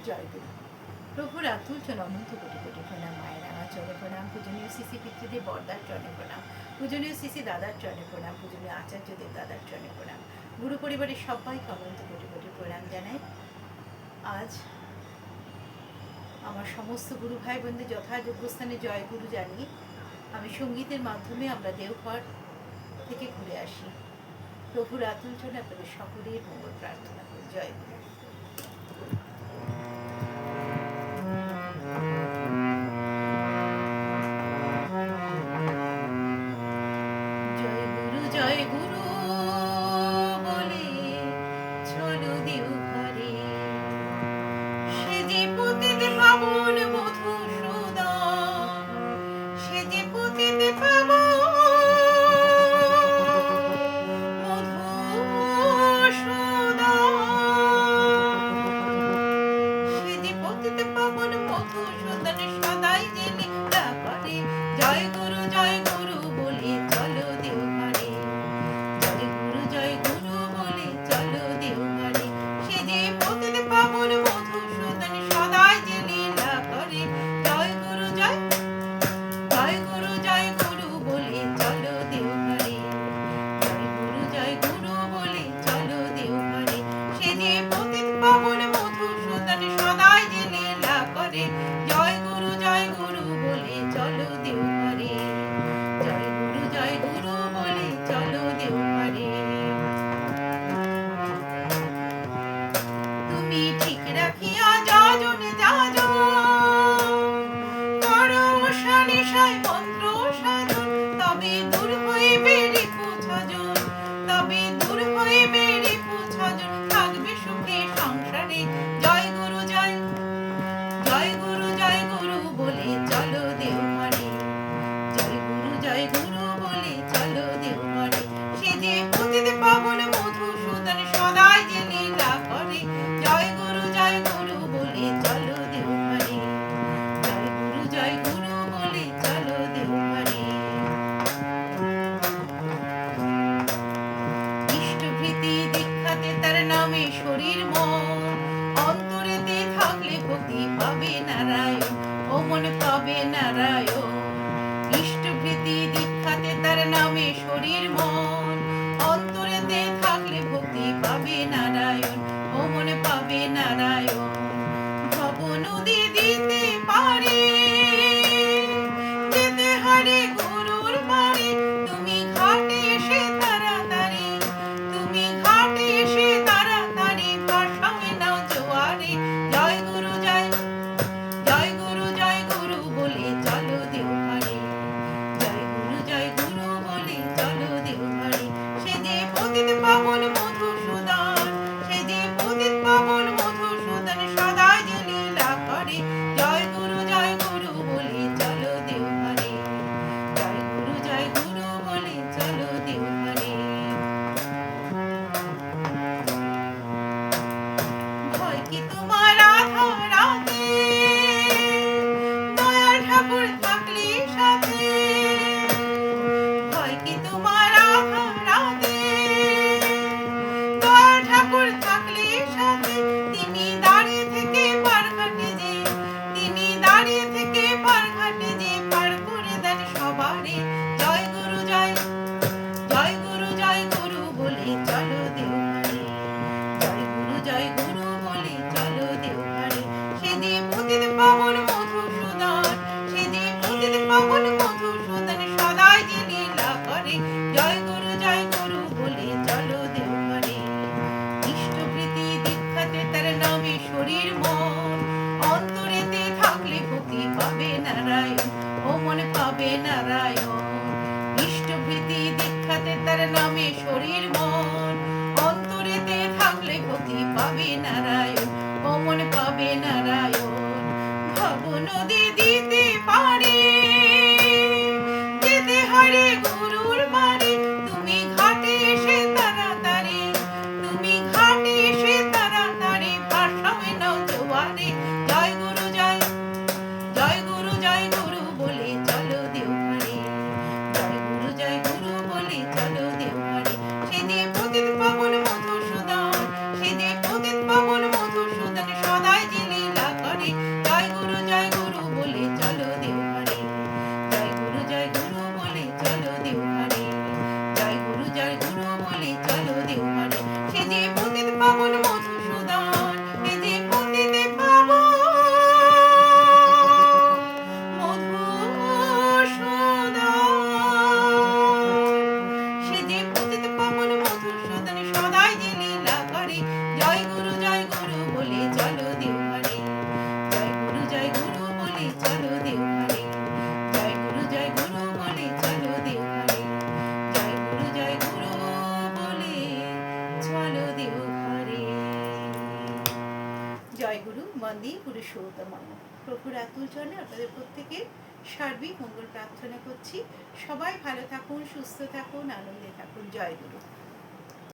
জয়গুরু। প্রভুর আতুল জন অনন্ত কোটি কোটি প্রণাম। মায়ের আমার চরণে প্রণাম। পূজনীয় শ্রী পিতৃদেব বরদার চরণে প্রণাম। পূজনীয় শ্রী দাদার চরণে প্রণাম। পূজনীয় আচার্যদেব দাদার চরণে প্রণাম। গুরু পরিবারের সবাইকে অনন্ত কোটি কোটি প্রণাম জানাই। আজ আমার সমস্ত গুরু ভাই বোনদের যথাযোগ্য স্থানে জয়গুরু জানিয়ে আমি সঙ্গীতের মাধ্যমে আমরা দেওঘর থেকে ঘুরে আসি। প্রভুর আতুল চরণে আপনাদের সকলের মঙ্গল প্রার্থনা করি। জয়গুরু। জয় গুরু বলে চলো দেওঘরে, সে যে পতিত পাবন মধুসূদন, সে যে পতিত পাবন মধুসূদন, সে যে পতিত পাবন মধুসূদন সদাই যে লীলা করে। জয় গুরু বলে চলো দেওঘরে, জয় গুরু বলে চলো দেওঘরে, সে যে পতিত পাবন মধুসূদন সদাই যে লীলা করে। জয় গুরু বলে চলো দেওঘরে, জয় গুরু বলে চলো দেওঘরে, সে যে পতিত পাবন মধুসূদন সদাই যে লীলা করে। জয় গুরু বলে চলো দেওঘরে, জয় গুরু বলে চলো দেওঘরে। তুমি ঠিক রাখিয়া যাজনে যাজন, করো সানিশায় মন্ত্র সাধন, তবে দূর হইবে রিপু ছাজন, তবে দূর হইবে রিপু ছাজন, থাকবে সুখে সংসারে। জয় গুরু বলে চলো দেওঘরে, জয় গুরু বলে চলো দেওঘরে, সে যে পতিত পাবন মধুসূদন সদাই যে লীলা করে। জয় গুরু বলে চলো দেওঘরে, জয় গুরু বলে চলো দেওঘরে। ইষ্টভৃতি দীক্ষাতে তার নামে শরীর মন, অন্তরেতে থাকলে ভক্তি পাবে নারায়ণ, ও মন পাবে নারায়ণ। ইষ্টভৃতি দীক্ষাতে তার নামে শরীর মন, অন্তরেতে থাকলে ভক্তি পাবে নারায়ণ, ও মন পাবে নারায়ণ। ভব নদী দিতে পারে যেতে হারে গুরুর বাড়ি, তুমি ঘাটে এসে তাড়াতাড়ি, তুমি ঘাটে এসে তাড়াতাড়ি, ভাসাবে নাও জোয়ারে। জয় গুরু বলে চলো দেওঘরে, জয় গুরু বলে চলো দেওঘরে, সে যে পতিত পাবন মধুসূদন, সে যে পতিত পাবন মধুসূদন সদাই যে লীলা করে। জয় গুরু বলে চলো দেওঘরে, জয় গুরু বলে চলো দেওঘরে। ভয় কি তোমার আধারাতে, দয়া ঠাকুর থাকলে সাথে, ভয় কি তোমার আধারাতে, দয়া ঠাকুর থাকলে সাথে, তিনি দাঁড়িয়ে থেকে পার ঘাটে যে, তিনি দাঁড়িয়ে থেকে পার ঘাটে যে, পার করে দেন সবারে। জয় গুরু বলে চলো দেওঘরে, জয় গুরু বলে চলো দেওঘরে, সে যে পতিত পাবন মধুসূদন, সে যে পতিত পাবন মধুসূদন সদাই যে লীলা করে। জয় গুরু বলে চলো দেওঘরে। ইষ্টভৃতি দীক্ষাতে তার নামে শরীর মন, অন্তরেতে থাকলে ভক্তি পাবে নারায়ণ, ও মন পাবে নারায়ণ। ইষ্টভৃতি দীক্ষাতে তার নামে শরীর মন, অন্তরেতে থাকলে ভক্তি পাবে নারায়ণ, ও মন পাবে নারায়ণ। ভব নদী দিতে পারে যেতে হারে গুরুর বাড়ি, তুমি ঘাটে এসে তাড়াতাড়ি, তুমি ঘাটে এসে তাড়াতাড়ি, ভাসাবে নাও জোয়ারে। জয় গুরু বলে চলো দেওঘরে, জয় গুরু বলে চলো দেওঘরে, সে যে পতিত পাবন মধুসূদন, সে যে পতিত পাবন মধুসূদন সদাই যে লীলা বন্দে পুরুষোত্তম। প্রভুর আতুল চরণে আপনাদের প্রত্যেকের সার্বিক মঙ্গল প্রার্থনা করছি। সবাই ভালো থাকুন, সুস্থ থাকুন, আনন্দে থাকুন। জয় গুরু।